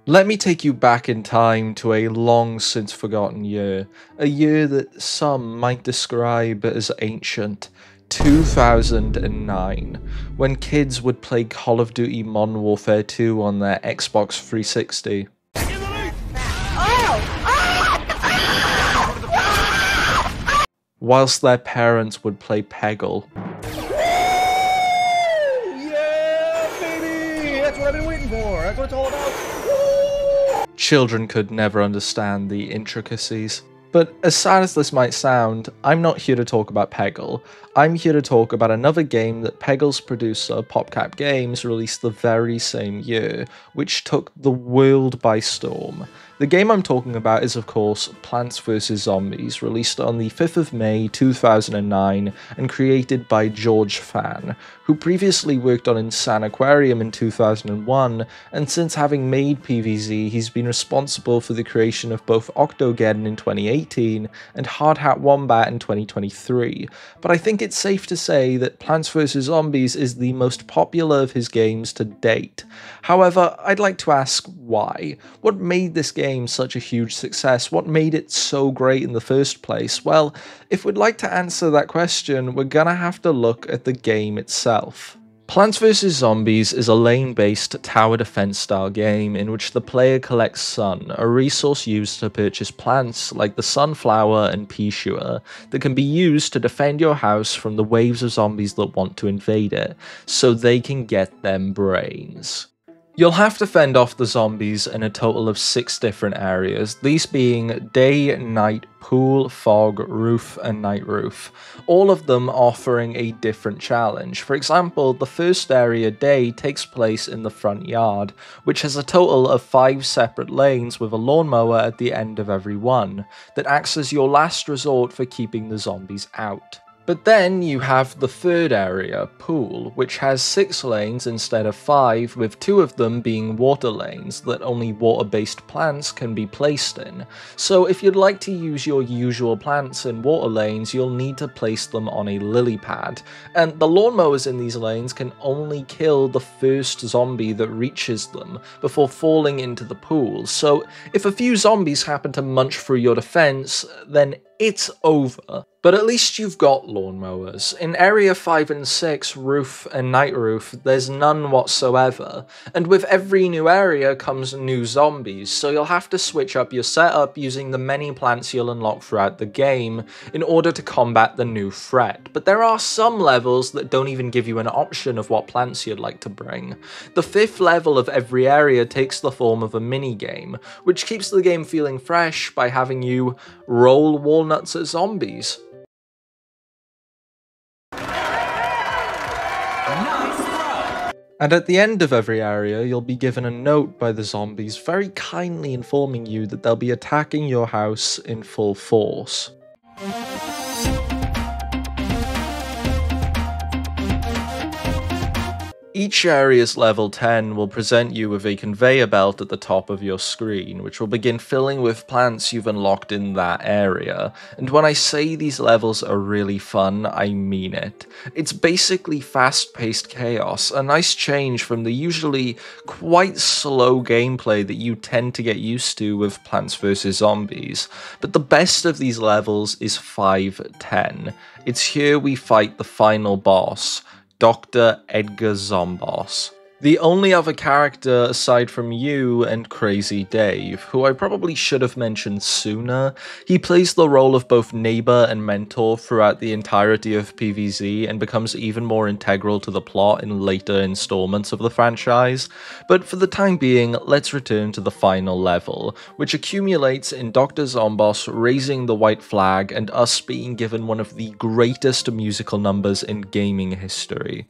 Let me take you back in time to a long since forgotten year, a year that some might describe as ancient, 2009, when kids would play Call of Duty Modern Warfare 2 on their Xbox 360. Whilst their parents would play Peggle. Yeah, baby! That's what I've been waiting for! That's what it's all about! Children could never understand the intricacies. But as sad as this might sound, I'm not here to talk about Peggle. I'm here to talk about another game that Peggle's producer, PopCap Games, released the very same year, which took the world by storm. The game I'm talking about is, of course, Plants vs. Zombies, released on the 5th of May 2009 and created by George Fan, who previously worked on Insane Aquarium in 2001, and since having made PvZ, he's been responsible for the creation of both Octogeddon in 2018 and Hard Hat Wombat in 2023. But I think it's safe to say that Plants vs. Zombies is the most popular of his games to date. However, I'd like to ask why. What made this game such a huge success? What made it so great in the first place? Well, if we'd like to answer that question, we're gonna have to look at the game itself. Plants vs. Zombies is a lane-based tower defense style game in which the player collects sun, a resource used to purchase plants like the sunflower and pea shooter that can be used to defend your house from the waves of zombies that want to invade it, so they can get them brains. You'll have to fend off the zombies in a total of 6 different areas, these being day, night, pool, fog, roof, and night roof, all of them offering a different challenge. For example, the first area, day, takes place in the front yard, which has a total of 5 separate lanes with a lawnmower at the end of every one, that acts as your last resort for keeping the zombies out. But then you have the third area, pool, which has 6 lanes instead of 5, with 2 of them being water lanes that only water-based plants can be placed in. So if you'd like to use your usual plants in water lanes, you'll need to place them on a lily pad. And the lawnmowers in these lanes can only kill the first zombie that reaches them before falling into the pool. So if a few zombies happen to munch through your defense, then it's over. But at least you've got lawnmowers. In Area 5 and 6, Roof and Night Roof, there's none whatsoever. And with every new area comes new zombies, so you'll have to switch up your setup using the many plants you'll unlock throughout the game in order to combat the new threat. But there are some levels that don't even give you an option of what plants you'd like to bring. The 5th level of every area takes the form of a mini-game, which keeps the game feeling fresh by having you roll walnuts at zombies. And at the end of every area, you'll be given a note by the zombies very kindly informing you that they'll be attacking your house in full force. Each area's level 10 will present you with a conveyor belt at the top of your screen, which will begin filling with plants you've unlocked in that area. And when I say these levels are really fun, I mean it. It's basically fast-paced chaos, a nice change from the usually quite slow gameplay that you tend to get used to with Plants vs. Zombies. But the best of these levels is 5-10. It's here we fight the final boss, Dr. Edgar Zomboss. The only other character aside from you and Crazy Dave, who I probably should have mentioned sooner. He plays the role of both neighbor and mentor throughout the entirety of PvZ and becomes even more integral to the plot in later installments of the franchise. But for the time being, let's return to the final level, which accumulates in Dr. Zomboss raising the white flag and us being given one of the greatest musical numbers in gaming history.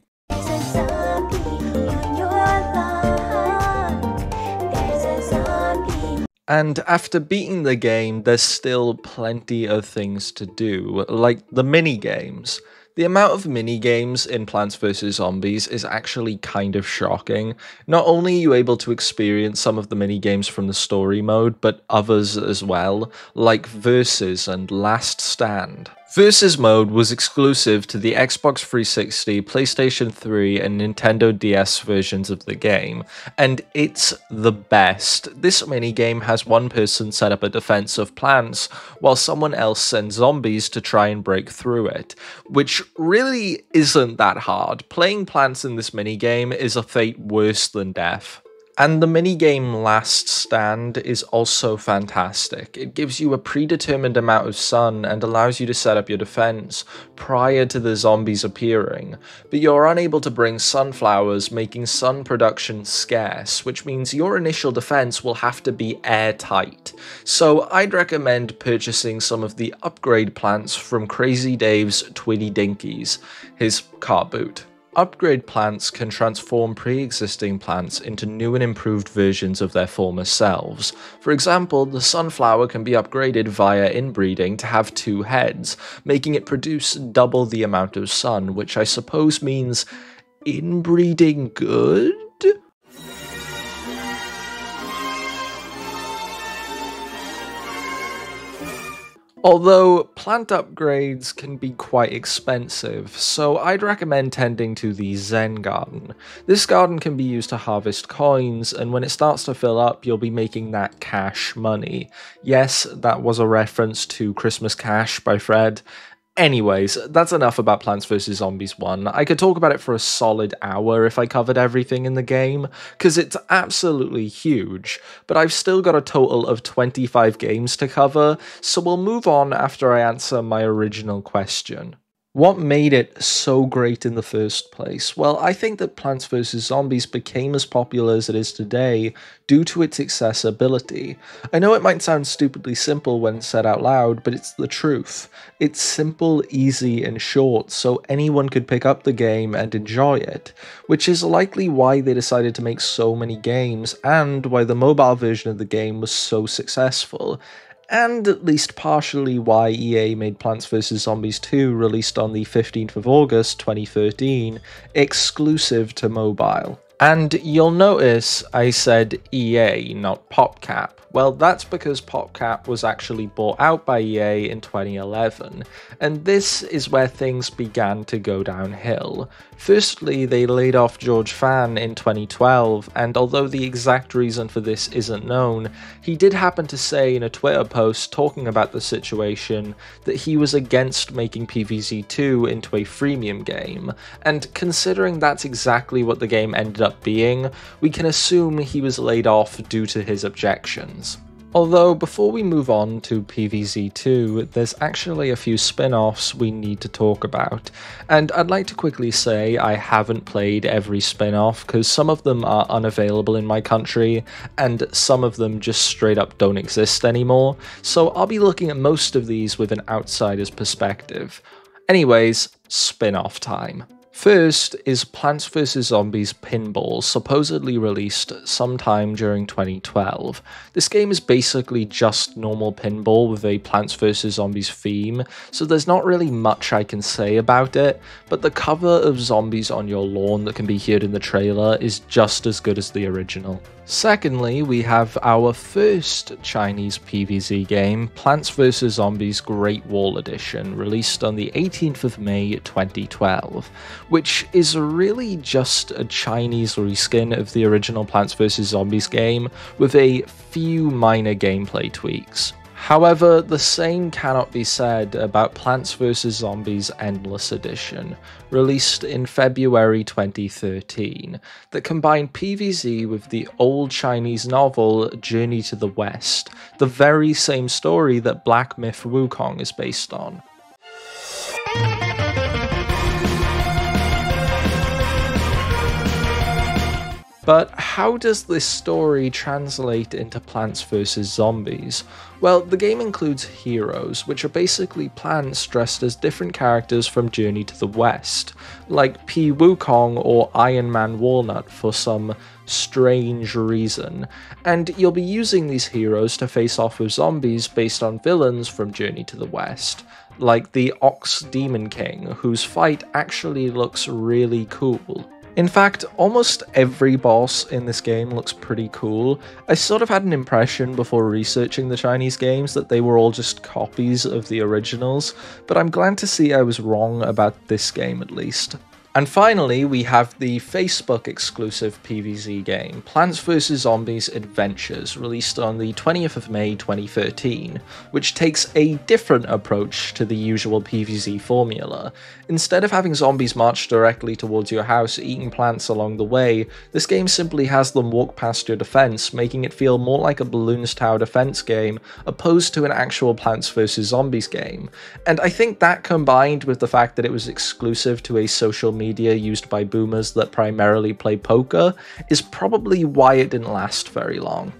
And after beating the game, there's still plenty of things to do, like the mini-games. The amount of mini-games in Plants vs. Zombies is actually kind of shocking. Not only are you able to experience some of the mini-games from the story mode, but others as well, like Versus and Last Stand. Versus mode was exclusive to the Xbox 360, PlayStation 3, and Nintendo DS versions of the game, and it's the best. This minigame has one person set up a defense of plants, while someone else sends zombies to try and break through it, which really isn't that hard. Playing plants in this minigame is a fate worse than death. And the minigame Last Stand is also fantastic. It gives you a predetermined amount of sun and allows you to set up your defense prior to the zombies appearing, but you're unable to bring sunflowers, making sun production scarce, which means your initial defense will have to be airtight. So I'd recommend purchasing some of the upgrade plants from Crazy Dave's Twitty Dinkies, his cart boot. Upgrade plants can transform pre-existing plants into new and improved versions of their former selves. For example, the sunflower can be upgraded via inbreeding to have 2 heads, making it produce double the amount of sun, which I suppose means inbreeding good? Although plant upgrades can be quite expensive, so I'd recommend tending to the Zen Garden. This garden can be used to harvest coins, and when it starts to fill up, you'll be making that cash money. Yes, that was a reference to Christmas Cash by Fred. Anyways, that's enough about Plants vs. Zombies 1. I could talk about it for a solid hour if I covered everything in the game, because it's absolutely huge, but I've still got a total of 25 games to cover, so we'll move on after I answer my original question. What made it so great in the first place? Well, I think that Plants vs. Zombies became as popular as it is today due to its accessibility. I know it might sound stupidly simple when said out loud, but it's the truth. It's simple, easy, and short, so anyone could pick up the game and enjoy it, which is likely why they decided to make so many games, and why the mobile version of the game was so successful. And at least partially why EA made Plants vs. Zombies 2, released on the 15th of August 2013, exclusive to mobile. And you'll notice I said EA, not PopCap. Well, that's because PopCap was actually bought out by EA in 2011, and this is where things began to go downhill. Firstly, they laid off George Fan in 2012, and although the exact reason for this isn't known, he did happen to say in a Twitter post talking about the situation that he was against making PvZ2 into a freemium game, and considering that's exactly what the game ended up being, we can assume he was laid off due to his objections. Although, before we move on to PvZ2, there's actually a few spin-offs we need to talk about, and I'd like to quickly say I haven't played every spin-off, because some of them are unavailable in my country, and some of them just straight up don't exist anymore, so I'll be looking at most of these with an outsider's perspective. Anyways, spin-off time. First is Plants vs. Zombies Pinball, supposedly released sometime during 2012. This game is basically just normal pinball with a Plants vs. Zombies theme, so there's not really much I can say about it, but the cover of zombies on your lawn that can be heard in the trailer is just as good as the original. Secondly, we have our first Chinese PvZ game, Plants vs. Zombies Great Wall Edition, released on the 18th of May 2012, which is really just a Chinese reskin of the original Plants vs. Zombies game, with a few minor gameplay tweaks. However, the same cannot be said about Plants vs. Zombies Endless Edition, released in February 2013, that combined PvZ with the old Chinese novel Journey to the West, the very same story that Black Myth Wukong is based on. But how does this story translate into Plants vs. Zombies? Well, the game includes heroes, which are basically plants dressed as different characters from Journey to the West, like P. Wukong or Iron Man Walnut for some strange reason, and you'll be using these heroes to face off with zombies based on villains from Journey to the West, like the Ox Demon King, whose fight actually looks really cool. In fact, almost every boss in this game looks pretty cool. I sort of had an impression before researching the Chinese games that they were all just copies of the originals, but I'm glad to see I was wrong about this game at least. And finally, we have the Facebook exclusive PvZ game, Plants vs Zombies Adventures, released on the 20th of May 2013, which takes a different approach to the usual PvZ formula. Instead of having zombies march directly towards your house, eating plants along the way, this game simply has them walk past your defense, making it feel more like a Balloons Tower defense game, opposed to an actual Plants vs Zombies game. And I think that, combined with the fact that it was exclusive to a social media used by boomers that primarily play poker, is probably why it didn't last very long.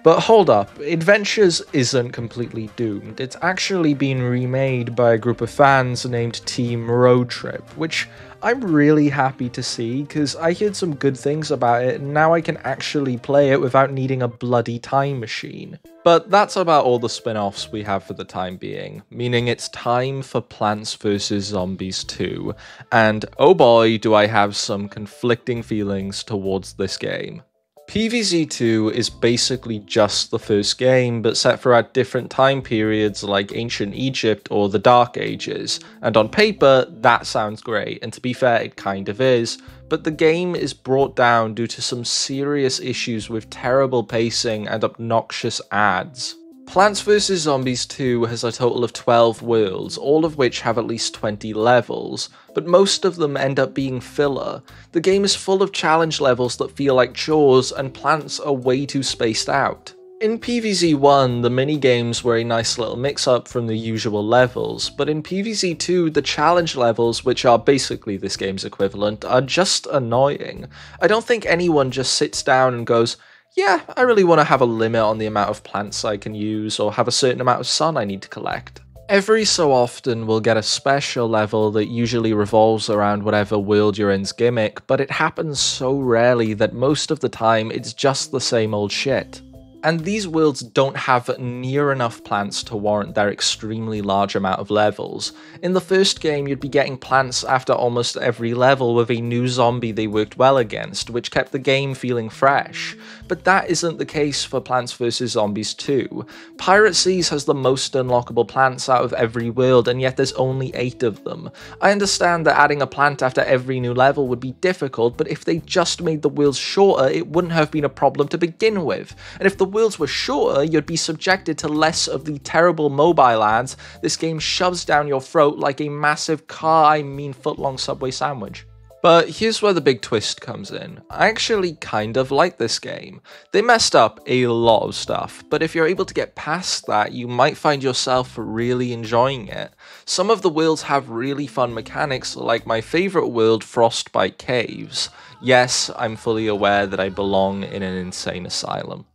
But hold up, Adventures isn't completely doomed. It's actually been remade by a group of fans named Team Road Trip, which I'm really happy to see, because I heard some good things about it and now I can actually play it without needing a bloody time machine. But that's about all the spin-offs we have for the time being, meaning it's time for Plants vs Zombies 2, and oh boy do I have some conflicting feelings towards this game. PvZ 2 is basically just the first game, but set throughout different time periods like ancient Egypt or the Dark Ages, and on paper that sounds great, and to be fair it kind of is, but the game is brought down due to some serious issues with terrible pacing and obnoxious ads. Plants vs Zombies 2 has a total of 12 worlds, all of which have at least 20 levels, but most of them end up being filler. The game is full of challenge levels that feel like chores, and plants are way too spaced out. In PvZ 1, the minigames were a nice little mix-up from the usual levels, but in PvZ 2, the challenge levels, which are basically this game's equivalent, are just annoying. I don't think anyone just sits down and goes, yeah, I really want to have a limit on the amount of plants I can use, or have a certain amount of sun I need to collect. Every so often we'll get a special level that usually revolves around whatever world you're in's gimmick, but it happens so rarely that most of the time it's just the same old shit. And these worlds don't have near enough plants to warrant their extremely large amount of levels. In the first game, you'd be getting plants after almost every level with a new zombie they worked well against, which kept the game feeling fresh. But that isn't the case for Plants vs Zombies 2. Pirate Seas has the most unlockable plants out of every world, and yet there's only 8 of them. I understand that adding a plant after every new level would be difficult, but if they just made the worlds shorter, it wouldn't have been a problem to begin with. And if the worlds were shorter, you'd be subjected to less of the terrible mobile ads this game shoves down your throat like a massive foot-long Subway sandwich. But here's where the big twist comes in. I actually kind of like this game. They messed up a lot of stuff, but if you're able to get past that, you might find yourself really enjoying it. Some of the worlds have really fun mechanics, like my favourite world, Frostbite Caves. Yes, I'm fully aware that I belong in an insane asylum.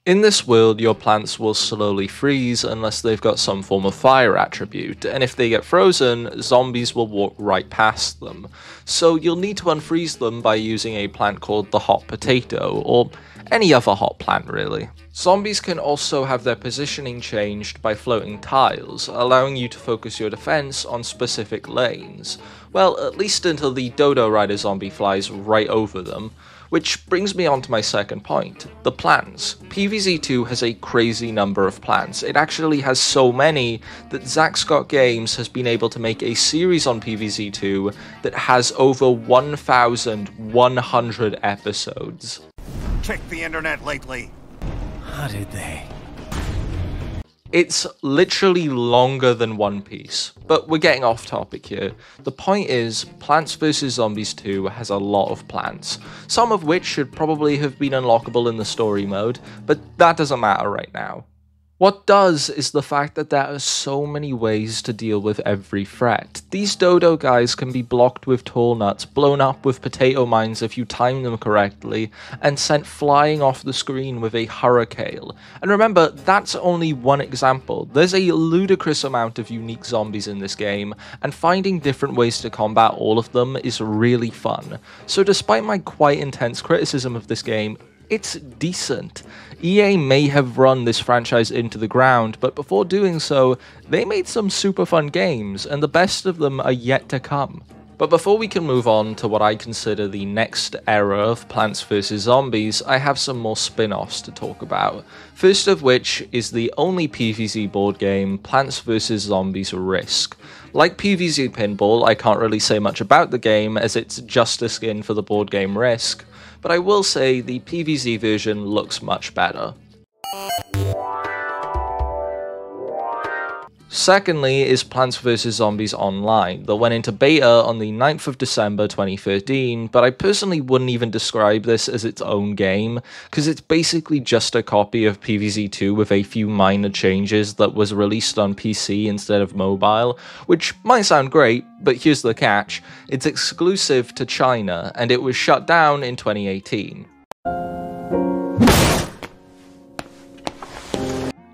In this world, your plants will slowly freeze unless they've got some form of fire attribute, and if they get frozen, zombies will walk right past them. So you'll need to unfreeze them by using a plant called the hot potato, or any other hot plant really. Zombies can also have their positioning changed by floating tiles, allowing you to focus your defense on specific lanes. Well, at least until the Dodo Rider zombie flies right over them. Which brings me on to my second point, the plants. PvZ 2 has a crazy number of plants. It actually has so many that Zack Scott Games has been able to make a series on PvZ 2 that has over 1,100 episodes. Checked the internet lately. How did they? It's literally longer than One Piece, but we're getting off topic here. The point is, Plants vs Zombies 2 has a lot of plants, some of which should probably have been unlockable in the story mode, but that doesn't matter right now. What does is the fact that there are so many ways to deal with every threat. These dodo guys can be blocked with tall nuts, blown up with potato mines if you time them correctly, and sent flying off the screen with a hurricane. And remember, that's only one example. There's a ludicrous amount of unique zombies in this game, and finding different ways to combat all of them is really fun. So despite my quite intense criticism of this game, it's decent. EA may have run this franchise into the ground, but before doing so, they made some super fun games, and the best of them are yet to come. But before we can move on to what I consider the next era of Plants vs Zombies, I have some more spin-offs to talk about. First of which is the only PvZ board game, Plants vs Zombies Risk. Like PvZ Pinball, I can't really say much about the game as it's just a skin for the board game Risk, but I will say the PvZ version looks much better. Secondly is Plants vs Zombies Online, that went into beta on the 9th of December 2013, but I personally wouldn't even describe this as its own game, because it's basically just a copy of PvZ2 with a few minor changes that was released on PC instead of mobile, which might sound great, but here's the catch: it's exclusive to China, and it was shut down in 2018.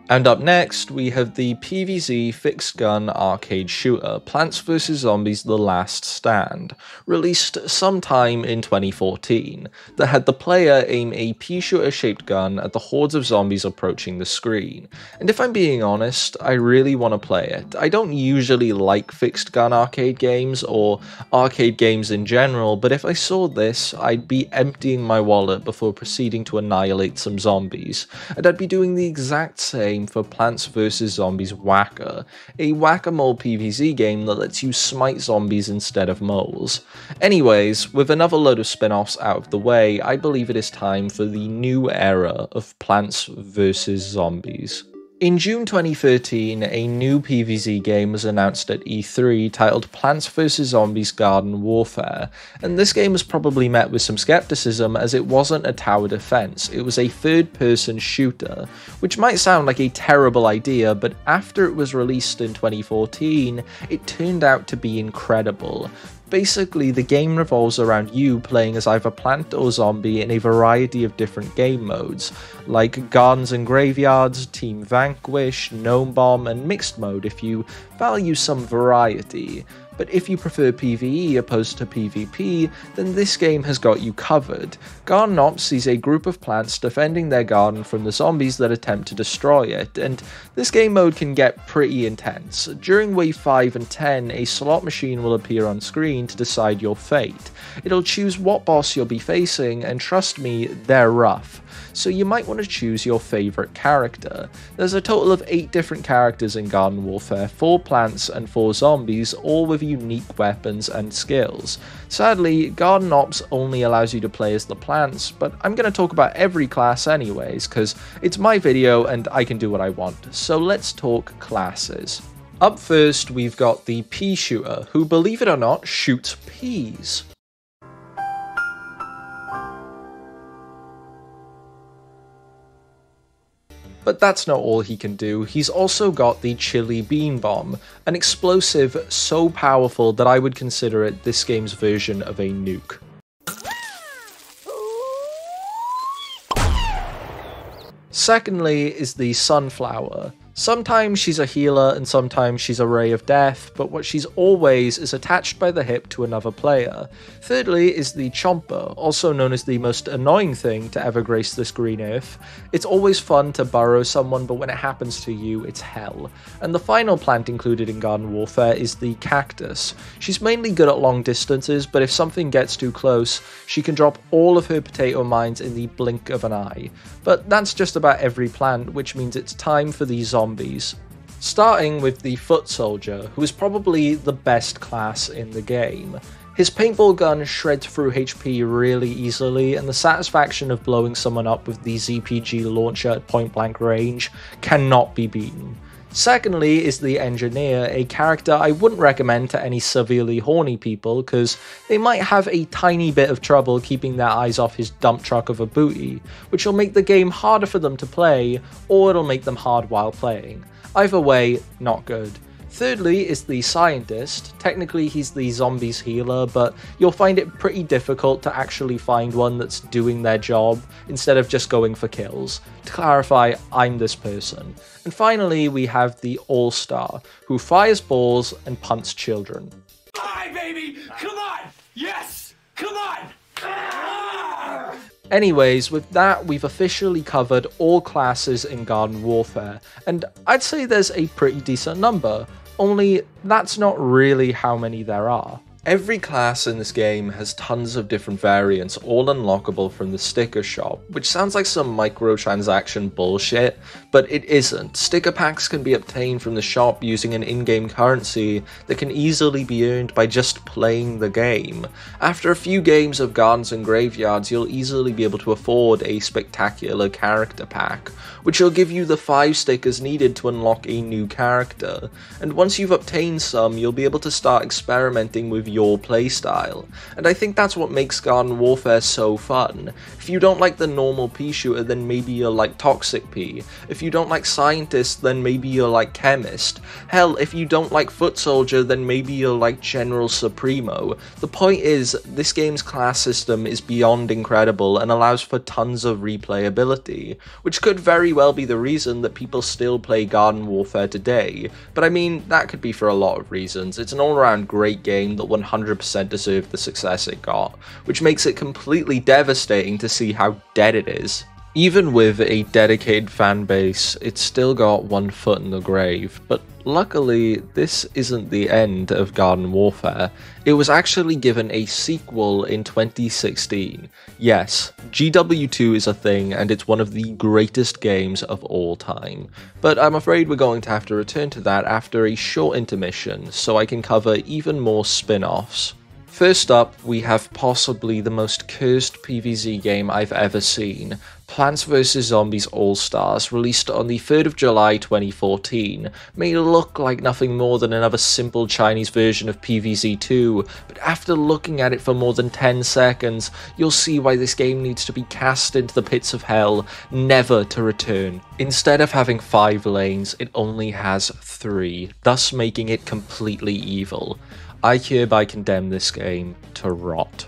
And up next, we have the PvZ fixed gun arcade shooter, Plants vs Zombies The Last Stand, released sometime in 2014, that had the player aim a pea shooter shaped gun at the hordes of zombies approaching the screen. And if I'm being honest, I really want to play it. I don't usually like fixed gun arcade games, or arcade games in general, but if I saw this, I'd be emptying my wallet before proceeding to annihilate some zombies, and I'd be doing the exact same for Plants vs Zombies Whacker, a whack-a-mole PvZ game that lets you smite zombies instead of moles. Anyways, with another load of spin-offs out of the way, I believe it is time for the new era of Plants vs Zombies. In June 2013, a new PvZ game was announced at E3 titled Plants vs Zombies Garden Warfare, and this game was probably met with some skepticism as it wasn't a tower defense, it was a third-person shooter, which might sound like a terrible idea, but after it was released in 2014, it turned out to be incredible. Basically, the game revolves around you playing as either plant or zombie in a variety of different game modes, like Gardens and Graveyards, Team Vanquish, Gnome Bomb, and Mixed Mode if you value some variety. But if you prefer PvE opposed to PvP, then this game has got you covered. Garden Ops sees a group of plants defending their garden from the zombies that attempt to destroy it, and this game mode can get pretty intense. During Wave 5 and 10, a slot machine will appear on screen to decide your fate. It'll choose what boss you'll be facing, and trust me, they're rough. So you might want to choose your favourite character. There's a total of 8 different characters in Garden Warfare, 4 plants and 4 zombies, all with unique weapons and skills. Sadly, Garden Ops only allows you to play as the plants, but I'm going to talk about every class anyways, because it's my video and I can do what I want. So let's talk classes. Up first, we've got the pea shooter, who, believe it or not, shoots peas. But that's not all he can do, he's also got the Chili Bean Bomb, an explosive so powerful that I would consider it this game's version of a nuke. Secondly is the Sunflower. Sometimes she's a healer and sometimes she's a ray of death, but what she's always is attached by the hip to another player. Thirdly is the Chomper, also known as the most annoying thing to ever grace this green earth. It's always fun to burrow someone, but when it happens to you, it's hell. And the final plant included in Garden Warfare is the Cactus. She's mainly good at long distances, but if something gets too close, she can drop all of her potato mines in the blink of an eye. But that's just about every plant, which means it's time for the zombies. Starting with the Foot Soldier, who is probably the best class in the game. His paintball gun shreds through HP really easily, and the satisfaction of blowing someone up with the ZPG launcher at point blank range cannot be beaten. Secondly is the Engineer, a character I wouldn't recommend to any severely horny people because they might have a tiny bit of trouble keeping their eyes off his dump truck of a booty, which will make the game harder for them to play, or it'll make them hard while playing. Either way, not good. Thirdly is the Scientist. Technically he's the zombies healer, but you'll find it pretty difficult to actually find one that's doing their job instead of just going for kills. To clarify, I'm this person. And finally we have the All-Star, who fires balls and punts children. Hi baby! Come on! Yes! Come on! Ah! Anyways, with that, we've officially covered all classes in Garden Warfare, and I'd say there's a pretty decent number, only that's not really how many there are. Every class in this game has tons of different variants, all unlockable from the sticker shop, which sounds like some microtransaction bullshit, but it isn't. Sticker packs can be obtained from the shop using an in-game currency that can easily be earned by just playing the game. After a few games of Gardens and Graveyards, you'll easily be able to afford a spectacular character pack, which will give you the 5 stickers needed to unlock a new character, and once you've obtained some, you'll be able to start experimenting with your playstyle, and I think that's what makes Garden Warfare so fun. If you don't like the normal pea shooter, then maybe you'll like Toxic Pea. If you don't like Scientist, then maybe you'll like Chemist. Hell, if you don't like Foot Soldier, then maybe you'll like General Supremo. The point is, this game's class system is beyond incredible and allows for tons of replayability, which could very well be the reason that people still play Garden Warfare today, but I mean, that could be for a lot of reasons. It's an all-around great game that 100% deserved the success it got, which makes it completely devastating to see how dead it is. Even with a dedicated fan base, it's still got one foot in the grave, but luckily this isn't the end of Garden Warfare. It was actually given a sequel in 2016. Yes, GW2 is a thing and it's one of the greatest games of all time, but I'm afraid we're going to have to return to that after a short intermission so I can cover even more spin-offs. First up, we have possibly the most cursed PvZ game I've ever seen, Plants vs Zombies All-Stars, released on the 3rd of July 2014, may look like nothing more than another simple Chinese version of PvZ2, but after looking at it for more than 10 seconds, you'll see why this game needs to be cast into the pits of hell, never to return. Instead of having 5 lanes, it only has 3, thus making it completely evil. I hereby condemn this game to rot.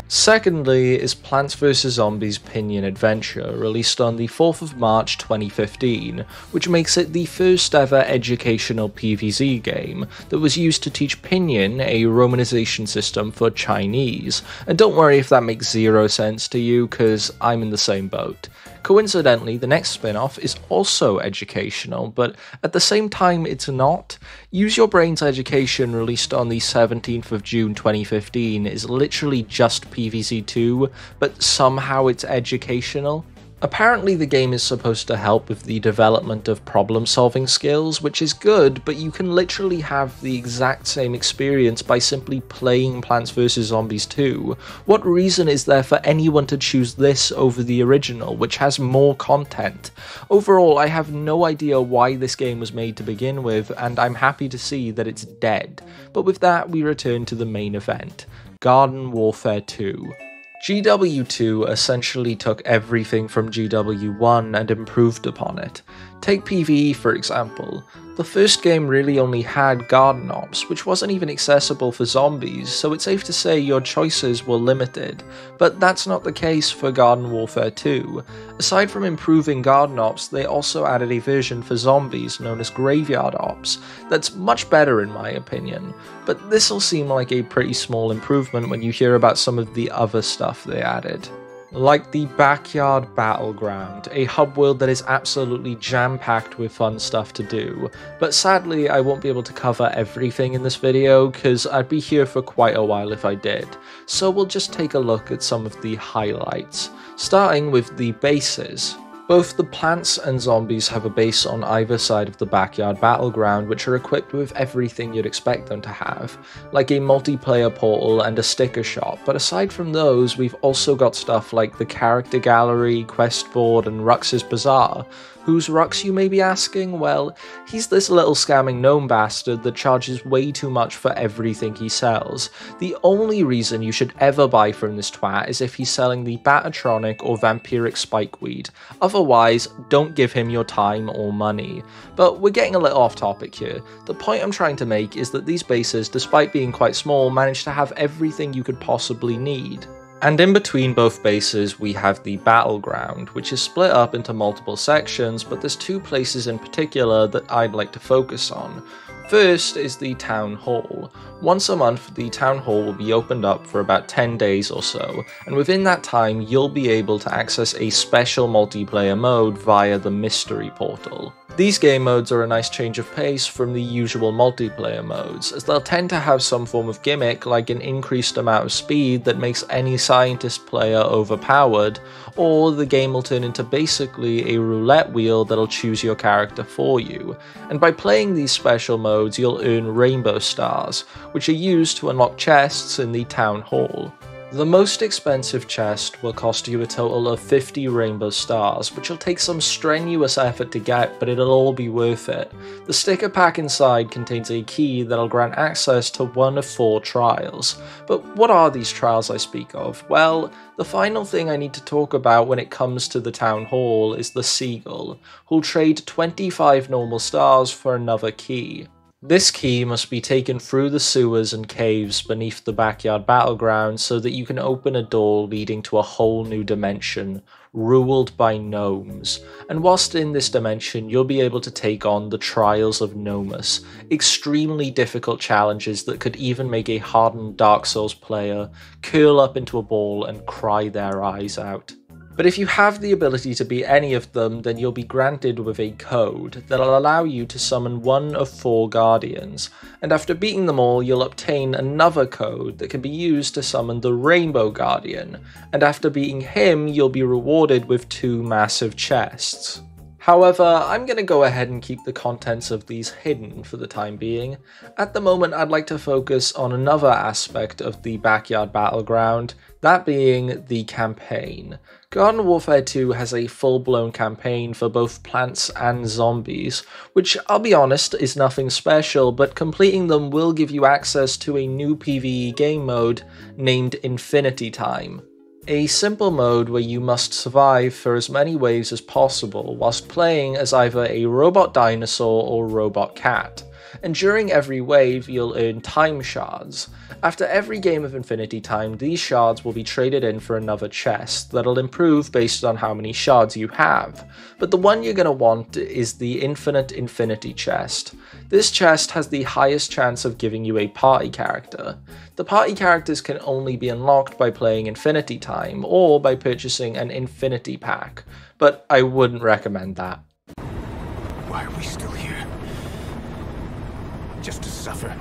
Secondly is Plants vs Zombies Pinion Adventure, released on the 4th of March 2015, which makes it the first ever educational PvZ game that was used to teach Pinyin, a romanization system for Chinese, and don't worry if that makes 0 sense to you, cause I'm in the same boat. Coincidentally, the next spin-off is also educational, but at the same time it's not. Use Your Brain's Education, released on the 17th of June 2015, is literally just PvZ2, but somehow it's educational. Apparently the game is supposed to help with the development of problem-solving skills, which is good, but you can literally have the exact same experience by simply playing Plants vs Zombies 2. What reason is there for anyone to choose this over the original, which has more content? Overall, I have no idea why this game was made to begin with, and I'm happy to see that it's dead. But with that, we return to the main event, Garden Warfare 2. GW2 essentially took everything from GW1 and improved upon it. Take PvE for example. The first game really only had garden ops, which wasn't even accessible for zombies, so it's safe to say your choices were limited, but that's not the case for Garden Warfare 2. Aside from improving garden ops, they also added a version for zombies known as Graveyard Ops, that's much better in my opinion, but this'll seem like a pretty small improvement when you hear about some of the other stuff they added. Like the Backyard Battleground, a hub world that is absolutely jam-packed with fun stuff to do, but sadly I won't be able to cover everything in this video cause I'd be here for quite a while if I did, so we'll just take a look at some of the highlights, starting with the bases. Both the plants and zombies have a base on either side of the Backyard Battleground, which are equipped with everything you'd expect them to have, like a multiplayer portal and a sticker shop, but aside from those, we've also got stuff like the character gallery, quest board, and Rux's Bazaar. Who's Rux, you may be asking? Well, he's this little scamming gnome bastard that charges way too much for everything he sells. The only reason you should ever buy from this twat is if he's selling the Batatronic or Vampiric Spikeweed. Otherwise, don't give him your time or money. But we're getting a little off topic here. The point I'm trying to make is that these bases, despite being quite small, manage to have everything you could possibly need. And in between both bases we have the Battleground, which is split up into multiple sections, but there's 2 places in particular that I'd like to focus on. First is the Town Hall. Once a month, the Town Hall will be opened up for about 10 days or so, and within that time you'll be able to access a special multiplayer mode via the Mystery Portal. These game modes are a nice change of pace from the usual multiplayer modes, as they'll tend to have some form of gimmick like an increased amount of speed that makes any scientist player overpowered, or the game will turn into basically a roulette wheel that'll choose your character for you, and by playing these special modes you'll earn rainbow stars, which are used to unlock chests in the town hall. The most expensive chest will cost you a total of 50 rainbow stars, which will take some strenuous effort to get, but it'll all be worth it. The sticker pack inside contains a key that'll grant access to one of 4 trials. But what are these trials I speak of? Well, the final thing I need to talk about when it comes to the town hall is the Seagull, who'll trade 25 normal stars for another key. This key must be taken through the sewers and caves beneath the backyard battleground so that you can open a door leading to a whole new dimension, ruled by gnomes. And whilst in this dimension, you'll be able to take on the Trials of Gnomus, extremely difficult challenges that could even make a hardened Dark Souls player curl up into a ball and cry their eyes out. But if you have the ability to beat any of them, then you'll be granted with a code that'll allow you to summon one of 4 guardians, and after beating them all you'll obtain another code that can be used to summon the Rainbow Guardian, and after beating him you'll be rewarded with 2 massive chests. However, I'm going to go ahead and keep the contents of these hidden for the time being. At the moment I'd like to focus on another aspect of the backyard battleground, that being the campaign. Garden Warfare 2 has a full-blown campaign for both plants and zombies, which I'll be honest is nothing special, but completing them will give you access to a new PvE game mode named Infinity Time. A simple mode where you must survive for as many waves as possible whilst playing as either a robot dinosaur or robot cat. And during every wave you'll earn time shards. After every game of Infinity Time, these shards will be traded in for another chest that'll improve based on how many shards you have. But the one you're going to want is the Infinite Infinity chest. This chest has the highest chance of giving you a party character. The party characters can only be unlocked by playing Infinity Time or by purchasing an Infinity Pack, but I wouldn't recommend that. Why are we still here? Just to suffer.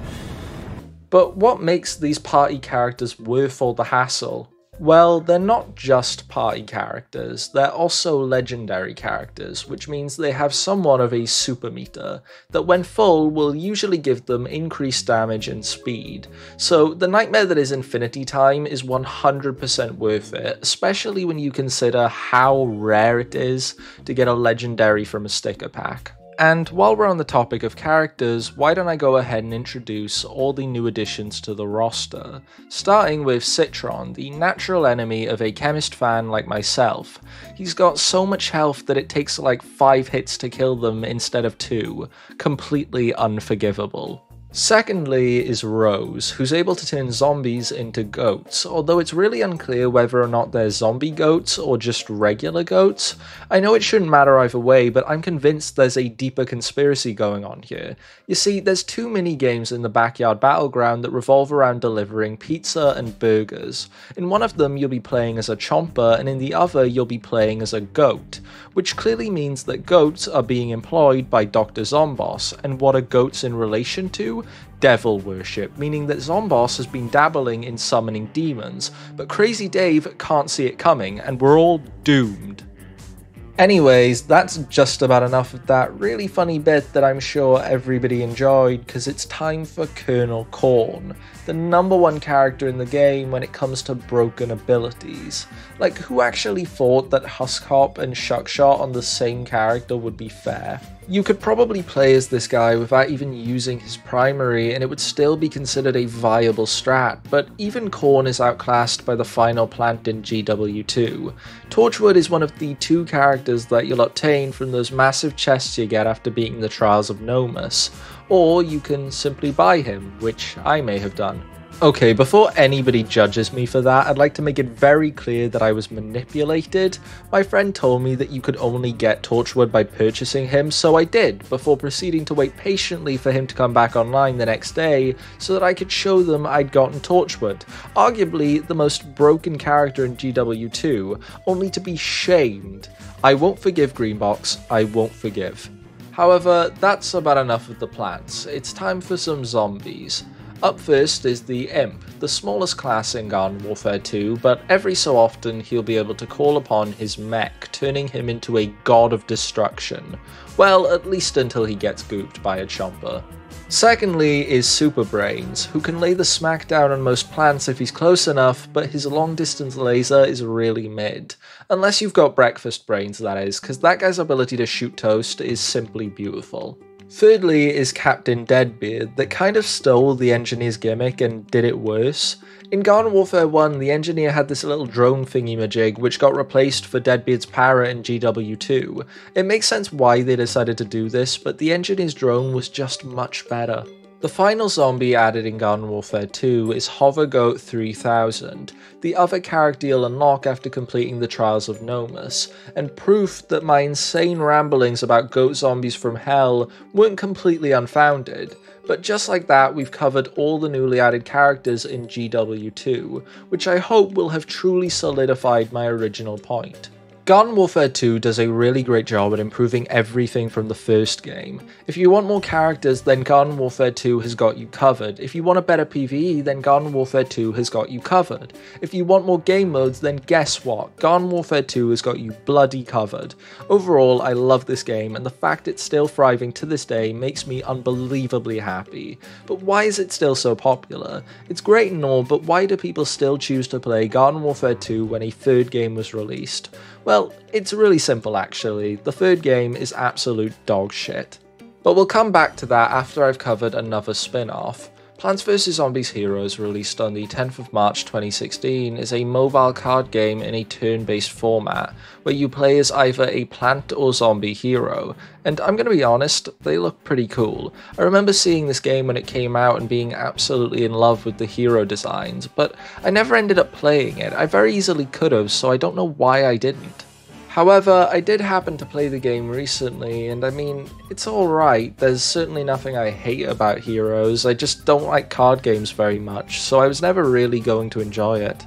But what makes these party characters worth all the hassle? Well, they're not just party characters, they're also legendary characters, which means they have somewhat of a super meter, that when full will usually give them increased damage and speed. So the nightmare that is Infinity Time is 100% worth it, especially when you consider how rare it is to get a legendary from a sticker pack. And while we're on the topic of characters, why don't I go ahead and introduce all the new additions to the roster, starting with Citron, the natural enemy of a chemist fan like myself. He's got so much health that it takes like 5 hits to kill them instead of 2, completely unforgivable. Secondly is Rose, who's able to turn zombies into goats, although it's really unclear whether or not they're zombie goats or just regular goats. I know it shouldn't matter either way, but I'm convinced there's a deeper conspiracy going on here. You see, there's 2 mini-games in the backyard battleground that revolve around delivering pizza and burgers. In one of them you'll be playing as a chomper, and in the other you'll be playing as a goat, which clearly means that goats are being employed by Dr. Zomboss, and what are goats in relation to? Devil worship, meaning that Zomboss has been dabbling in summoning demons, but Crazy Dave can't see it coming, and we're all doomed. Anyways, that's just about enough of that really funny bit that I'm sure everybody enjoyed, because it's time for Colonel Corn, the #1 character in the game when it comes to broken abilities. Like, who actually thought that Husk Hop and Shuckshot on the same character would be fair? You could probably play as this guy without even using his primary and it would still be considered a viable strat, but even Corn is outclassed by the final plant in GW2. Torchwood is one of the 2 characters that you'll obtain from those massive chests you get after beating the Trials of Gnomus, or you can simply buy him, which I may have done. Okay, before anybody judges me for that, I'd like to make it very clear that I was manipulated. My friend told me that you could only get Torchwood by purchasing him, so I did, before proceeding to wait patiently for him to come back online the next day, so that I could show them I'd gotten Torchwood, arguably the most broken character in GW2, only to be shamed. I won't forgive Greenbox, I won't forgive. However, that's about enough of the plants. It's time for some zombies. Up first is the Imp, the smallest class in Garden Warfare 2, but every so often he'll be able to call upon his mech, turning him into a god of destruction. Well, at least until he gets gooped by a chomper. Secondly is Super Brains, who can lay the smackdown on most plants if he's close enough, but his long distance laser is really mid. Unless you've got Breakfast Brains, that is, because that guy's ability to shoot toast is simply beautiful. Thirdly is Captain Deadbeard, that kind of stole the engineer's gimmick and did it worse. In Garden Warfare 1, the engineer had this little drone thingy-majig which got replaced for Deadbeard's para in GW2. It makes sense why they decided to do this, but the engineer's drone was just much better. The final zombie added in Garden Warfare 2 is Hovergoat 3000, the other character you'll unlock after completing the Trials of Nomus, and proof that my insane ramblings about goat zombies from hell weren't completely unfounded. But just like that, we've covered all the newly added characters in GW2, which I hope will have truly solidified my original point. Garden Warfare 2 does a really great job at improving everything from the first game. If you want more characters, then Garden Warfare 2 has got you covered. If you want a better PvE, then Garden Warfare 2 has got you covered. If you want more game modes, then guess what? Garden Warfare 2 has got you bloody covered. Overall, I love this game, and the fact it's still thriving to this day makes me unbelievably happy. But why is it still so popular? It's great and all, but why do people still choose to play Garden Warfare 2 when a third game was released? Well, it's really simple actually. The third game is absolute dog shit. But we'll come back to that after I've covered another spin-off. Plants vs Zombies Heroes, released on the 10th of March 2016, is a mobile card game in a turn-based format, where you play as either a plant or zombie hero, and I'm gonna be honest, they look pretty cool. I remember seeing this game when it came out and being absolutely in love with the hero designs, but I never ended up playing it. I very easily could have, so I don't know why I didn't. However, I did happen to play the game recently, and I mean, it's alright. There's certainly nothing I hate about Heroes, I just don't like card games very much, so I was never really going to enjoy it.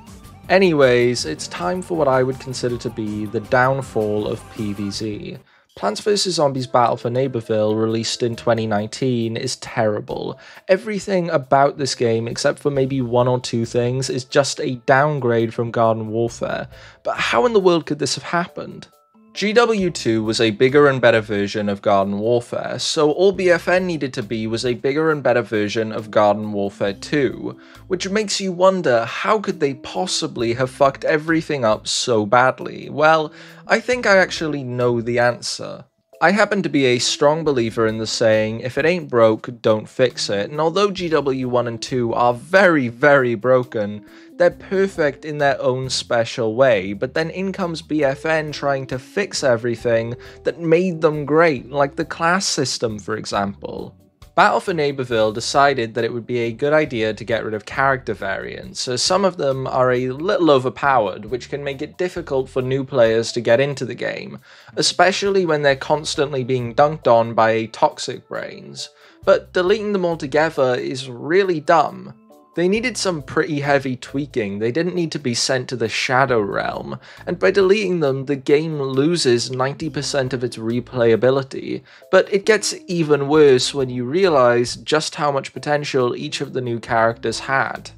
Anyways, it's time for what I would consider to be the downfall of PvZ. Plants vs Zombies Battle for Neighborville, released in 2019, is terrible. Everything about this game, except for maybe one or two things, is just a downgrade from Garden Warfare. But how in the world could this have happened? GW2 was a bigger and better version of Garden Warfare, so all BFN needed to be was a bigger and better version of Garden Warfare 2, which makes you wonder, how could they possibly have fucked everything up so badly? Well, I think I actually know the answer. I happen to be a strong believer in the saying, if it ain't broke, don't fix it, and although GW1 and 2 are very, very broken, they're perfect in their own special way, but then in comes BFN trying to fix everything that made them great, like the class system for example. Battle for Neighborville decided that it would be a good idea to get rid of character variants, as some of them are a little overpowered, which can make it difficult for new players to get into the game, especially when they're constantly being dunked on by a toxic brains. But deleting them altogether is really dumb. They needed some pretty heavy tweaking, they didn't need to be sent to the Shadow Realm, and by deleting them the game loses 90% of its replayability, but it gets even worse when you realise just how much potential each of the new characters had.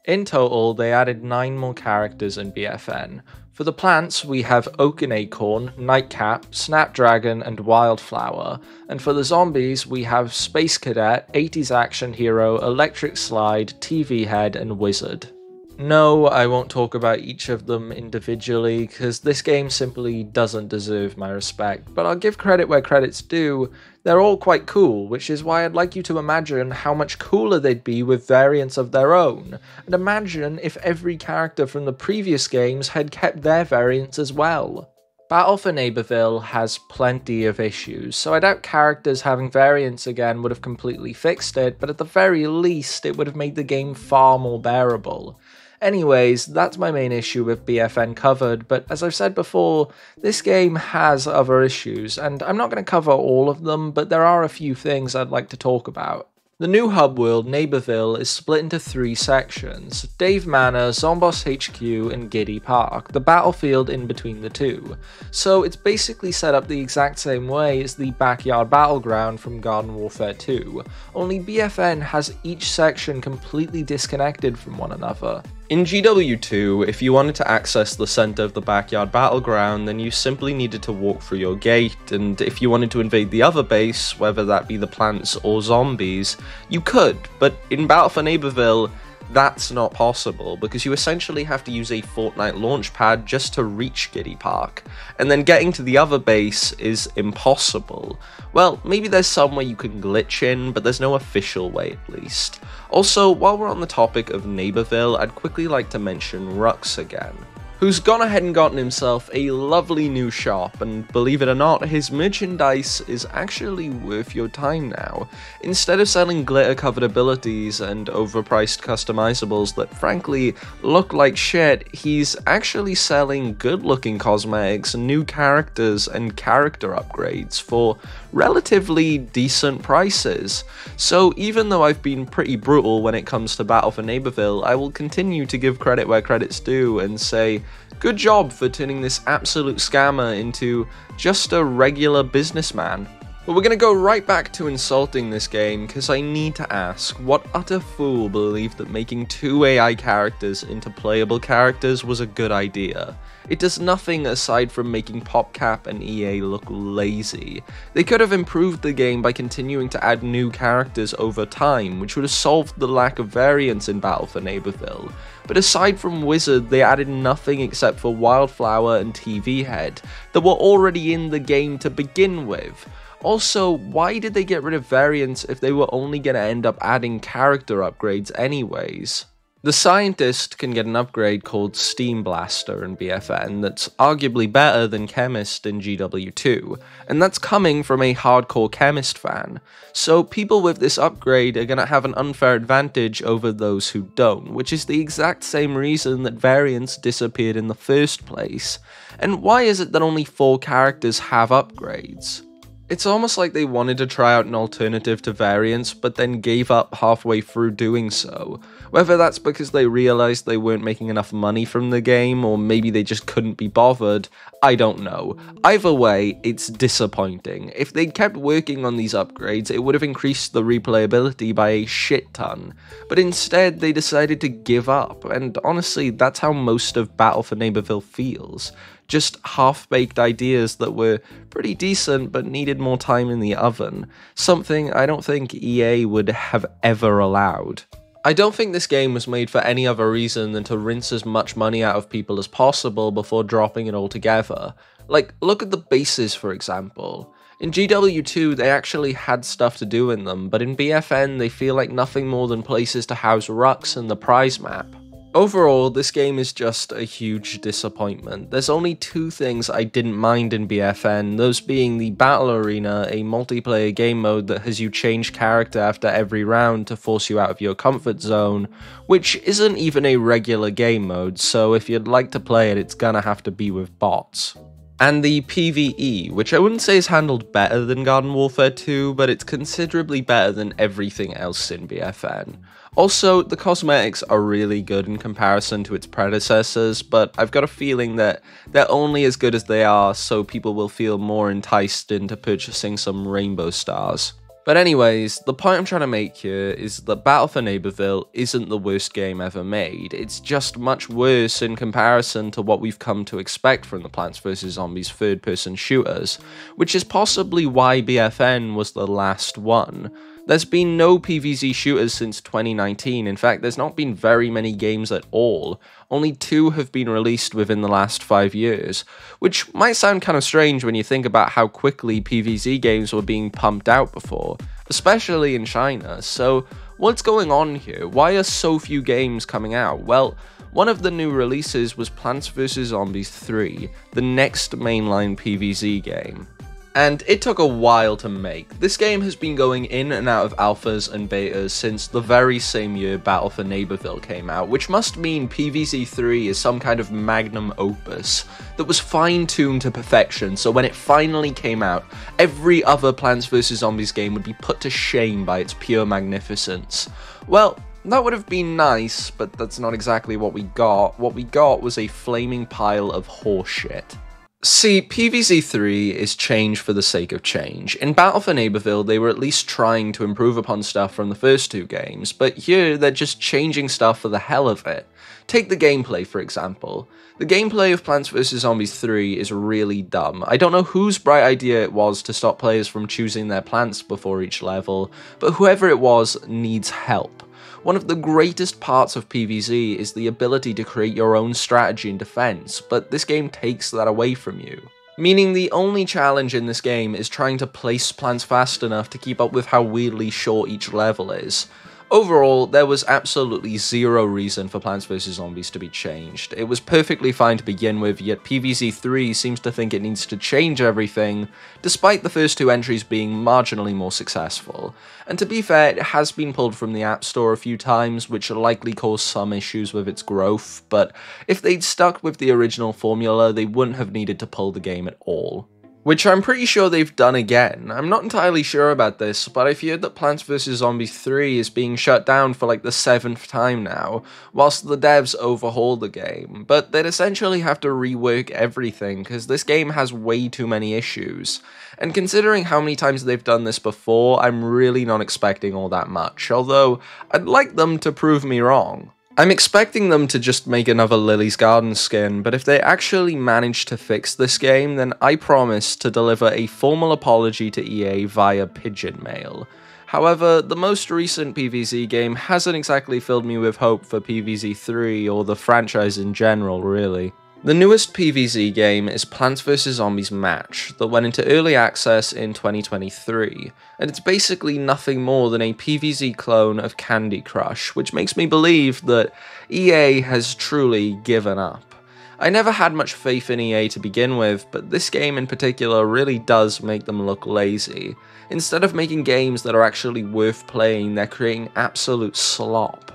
In total, they added 9 more characters in BFN. For the plants, we have Oak and Acorn, Nightcap, Snapdragon, and Wildflower, and for the zombies, we have Space Cadet, 80s Action Hero, Electric Slide, TV Head, and Wizard. No, I won't talk about each of them individually, because this game simply doesn't deserve my respect, but I'll give credit where credit's due. They're all quite cool, which is why I'd like you to imagine how much cooler they'd be with variants of their own, and imagine if every character from the previous games had kept their variants as well. Battle for Neighborville has plenty of issues, so I doubt characters having variants again would have completely fixed it, but at the very least it would have made the game far more bearable. Anyways, that's my main issue with BFN covered, but as I've said before, this game has other issues, and I'm not going to cover all of them, but there are a few things I'd like to talk about. The new hub world, Neighborville, is split into 3 sections: Dave Manor, Zomboss HQ, and Giddy Park, the battlefield in between the two. So it's basically set up the exact same way as the Backyard Battleground from Garden Warfare 2, only BFN has each section completely disconnected from one another. In GW2, if you wanted to access the center of the Backyard Battleground, then you simply needed to walk through your gate, and if you wanted to invade the other base, whether that be the plants or zombies, you could, but in Battle for Neighborville, that's not possible, because you essentially have to use a Fortnite launchpad just to reach Giddy Park, and then getting to the other base is impossible. Well, maybe there's some way you can glitch in, but there's no official way at least. Also, while we're on the topic of Neighborville, I'd quickly like to mention Rux again, who's gone ahead and gotten himself a lovely new shop, and believe it or not, his merchandise is actually worth your time now. Instead of selling glitter-covered abilities and overpriced customizables that frankly look like shit, he's actually selling good-looking cosmetics, new characters, and character upgrades for relatively decent prices. So even though I've been pretty brutal when it comes to Battle for Neighborville, I will continue to give credit where credit's due and say, good job for turning this absolute scammer into just a regular businessman. But we're gonna go right back to insulting this game, because I need to ask, what utter fool believed that making 2 AI characters into playable characters was a good idea? It does nothing aside from making PopCap and EA look lazy. They could have improved the game by continuing to add new characters over time, which would have solved the lack of variance in Battle for Neighborville. But aside from Wizard, they added nothing except for Wildflower and TV Head that were already in the game to begin with. Also, why did they get rid of variants if they were only going to end up adding character upgrades anyways? The Scientist can get an upgrade called Steam Blaster in BFN that's arguably better than Chemist in GW2, and that's coming from a hardcore Chemist fan. So people with this upgrade are going to have an unfair advantage over those who don't, which is the exact same reason that variants disappeared in the first place. And why is it that only 4 characters have upgrades? It's almost like they wanted to try out an alternative to variants, but then gave up halfway through doing so. Whether that's because they realized they weren't making enough money from the game, or maybe they just couldn't be bothered, I don't know. Either way, it's disappointing. If they'd kept working on these upgrades, it would have increased the replayability by a shit ton. But instead, they decided to give up, and honestly, that's how most of Battle for Neighborville feels. Just half-baked ideas that were pretty decent but needed more time in the oven, something I don't think EA would have ever allowed. I don't think this game was made for any other reason than to rinse as much money out of people as possible before dropping it all together. Like, look at the bases for example. In GW2 they actually had stuff to do in them, but in BFN they feel like nothing more than places to house Rux and the prize map. Overall, this game is just a huge disappointment. There's only 2 things I didn't mind in BFN, those being the Battle Arena, a multiplayer game mode that has you change character after every round to force you out of your comfort zone, which isn't even a regular game mode, so if you'd like to play it, it's gonna have to be with bots. And the PvE, which I wouldn't say is handled better than Garden Warfare 2, but it's considerably better than everything else in BFN. Also, the cosmetics are really good in comparison to its predecessors, but I've got a feeling that they're only as good as they are, so people will feel more enticed into purchasing some rainbow stars. But anyways, the point I'm trying to make here is that Battle for Neighborville isn't the worst game ever made, it's just much worse in comparison to what we've come to expect from the Plants vs Zombies third-person shooters, which is possibly why BFN was the last one. There's been no PvZ shooters since 2019, in fact there's not been very many games at all, only 2 have been released within the last 5 years, which might sound kind of strange when you think about how quickly PvZ games were being pumped out before, especially in China. So what's going on here? Why are so few games coming out? Well, one of the new releases was Plants vs Zombies 3, the next mainline PvZ game. And it took a while to make. This game has been going in and out of alphas and betas since the very same year Battle for Neighborville came out, which must mean PvZ3 is some kind of magnum opus that was fine-tuned to perfection, so when it finally came out, every other Plants vs. Zombies game would be put to shame by its pure magnificence. Well, that would have been nice, but that's not exactly what we got. What we got was a flaming pile of horseshit. See, PvZ3 is change for the sake of change. In Battle for Neighborville, they were at least trying to improve upon stuff from the first two games, but here they're just changing stuff for the hell of it. Take the gameplay, for example. The gameplay of Plants vs. Zombies 3 is really dumb. I don't know whose bright idea it was to stop players from choosing their plants before each level, but whoever it was needs help. One of the greatest parts of PvZ is the ability to create your own strategy and defense, but this game takes that away from you. Meaning the only challenge in this game is trying to place plants fast enough to keep up with how weirdly short each level is. Overall, there was absolutely zero reason for Plants vs. Zombies to be changed. It was perfectly fine to begin with, yet PvZ3 seems to think it needs to change everything, despite the first two entries being marginally more successful. And to be fair, it has been pulled from the App Store a few times, which likely caused some issues with its growth, but if they'd stuck with the original formula, they wouldn't have needed to pull the game at all. Which I'm pretty sure they've done again. I'm not entirely sure about this, but I've heard that Plants vs. Zombies 3 is being shut down for like the 7th time now, whilst the devs overhaul the game, but they'd essentially have to rework everything, because this game has way too many issues. And considering how many times they've done this before, I'm really not expecting all that much, although I'd like them to prove me wrong. I'm expecting them to just make another Lily's Garden skin, but if they actually manage to fix this game, then I promise to deliver a formal apology to EA via pigeon mail. However, the most recent PvZ game hasn't exactly filled me with hope for PvZ3 or the franchise in general, really. The newest PvZ game is Plants vs. Zombies Match, that went into early access in 2023, and it's basically nothing more than a PvZ clone of Candy Crush, which makes me believe that EA has truly given up. I never had much faith in EA to begin with, but this game in particular really does make them look lazy. Instead of making games that are actually worth playing, they're creating absolute slop.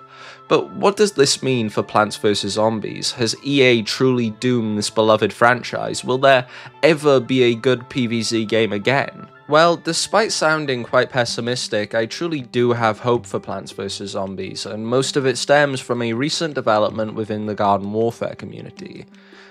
But what does this mean for Plants vs. Zombies? Has EA truly doomed this beloved franchise? Will there ever be a good PvZ game again? Well, despite sounding quite pessimistic, I truly do have hope for Plants vs. Zombies, and most of it stems from a recent development within the Garden Warfare community.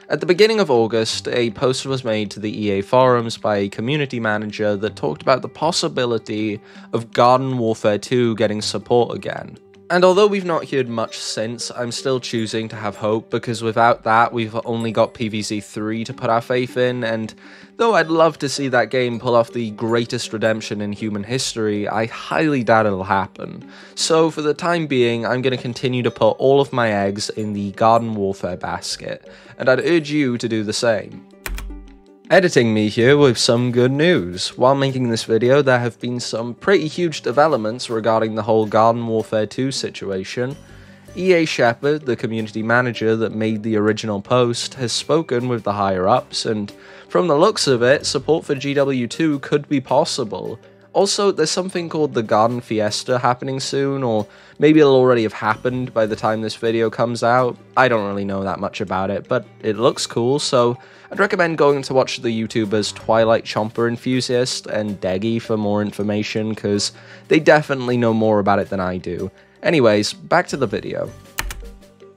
At the beginning of August, a post was made to the EA forums by a community manager that talked about the possibility of Garden Warfare 2 getting support again. And although we've not heard much since, I'm still choosing to have hope, because without that, we've only got PvZ3 to put our faith in, and though I'd love to see that game pull off the greatest redemption in human history, I highly doubt it'll happen. So for the time being, I'm going to continue to put all of my eggs in the Garden Warfare basket, and I'd urge you to do the same. Editing me here with some good news. While making this video, there have been some pretty huge developments regarding the whole Garden Warfare 2 situation. EA Shepherd, the community manager that made the original post, has spoken with the higher-ups, and from the looks of it, support for GW2 could be possible. Also, there's something called the Garden Fiesta happening soon, or maybe it'll already have happened by the time this video comes out. I don't really know that much about it, but it looks cool, so I'd recommend going to watch the YouTubers Twilight Chomper Enthusiast and Deggy for more information, because they definitely know more about it than I do. Anyways, back to the video.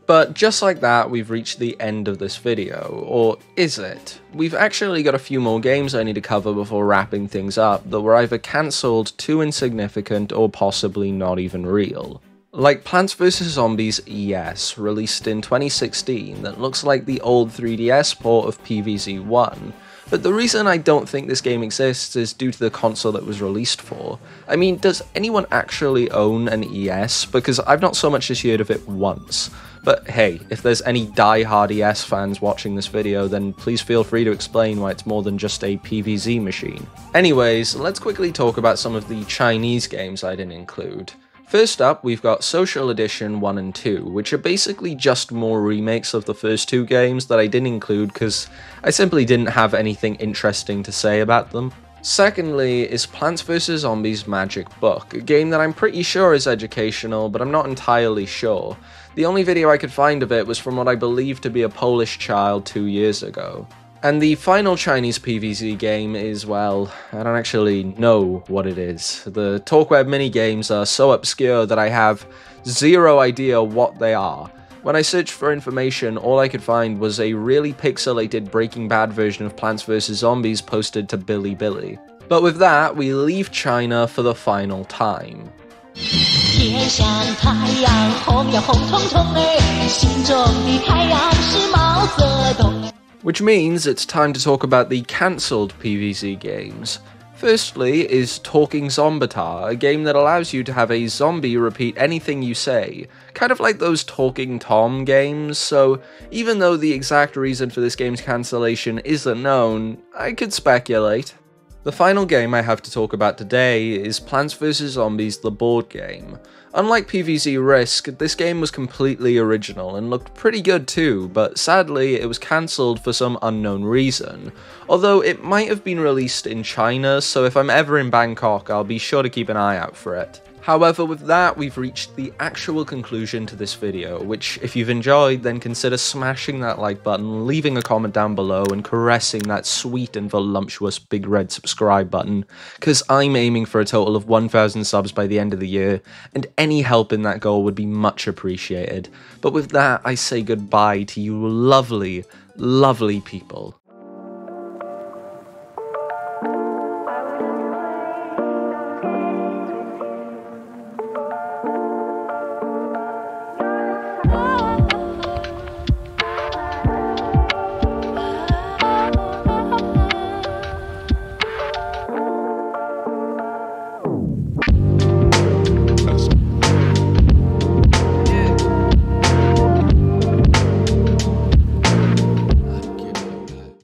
But just like that, we've reached the end of this video, or is it? We've actually got a few more games I need to cover before wrapping things up that were either cancelled, too insignificant, or possibly not even real. Like Plants vs. Zombies ES, released in 2016, that looks like the old 3DS port of PvZ1, but the reason I don't think this game exists is due to the console it was released for. I mean, does anyone actually own an ES? Because I've not so much as heard of it once. But hey, if there's any die-hard ES fans watching this video, then please feel free to explain why it's more than just a PvZ machine. Anyways, let's quickly talk about some of the Chinese games I didn't include. First up, we've got Social Edition 1 and 2, which are basically just more remakes of the first two games that I didn't include because I simply didn't have anything interesting to say about them. Secondly is Plants vs Zombies Magic Book, a game that I'm pretty sure is educational, but I'm not entirely sure. The only video I could find of it was from what I believe to be a Polish child 2 years ago. And the final Chinese PvZ game is, well, I don't actually know what it is. The TalkWeb minigames are so obscure that I have zero idea what they are. When I searched for information, all I could find was a really pixelated Breaking Bad version of Plants vs Zombies posted to Bilibili. But with that, we leave China for the final time. Which means it's time to talk about the cancelled PvZ games. Firstly is Talking Zombatar, a game that allows you to have a zombie repeat anything you say, kind of like those Talking Tom games, so even though the exact reason for this game's cancellation isn't known, I could speculate. The final game I have to talk about today is Plants vs Zombies the board game. Unlike PvZ Risk, this game was completely original and looked pretty good too, but sadly it was cancelled for some unknown reason. Although it might have been released in China, so if I'm ever in Bangkok I'll be sure to keep an eye out for it. However, with that, we've reached the actual conclusion to this video, which, if you've enjoyed, then consider smashing that like button, leaving a comment down below, and caressing that sweet and voluptuous big red subscribe button, because I'm aiming for a total of 1,000 subs by the end of the year, and any help in that goal would be much appreciated. But with that, I say goodbye to you lovely, lovely people.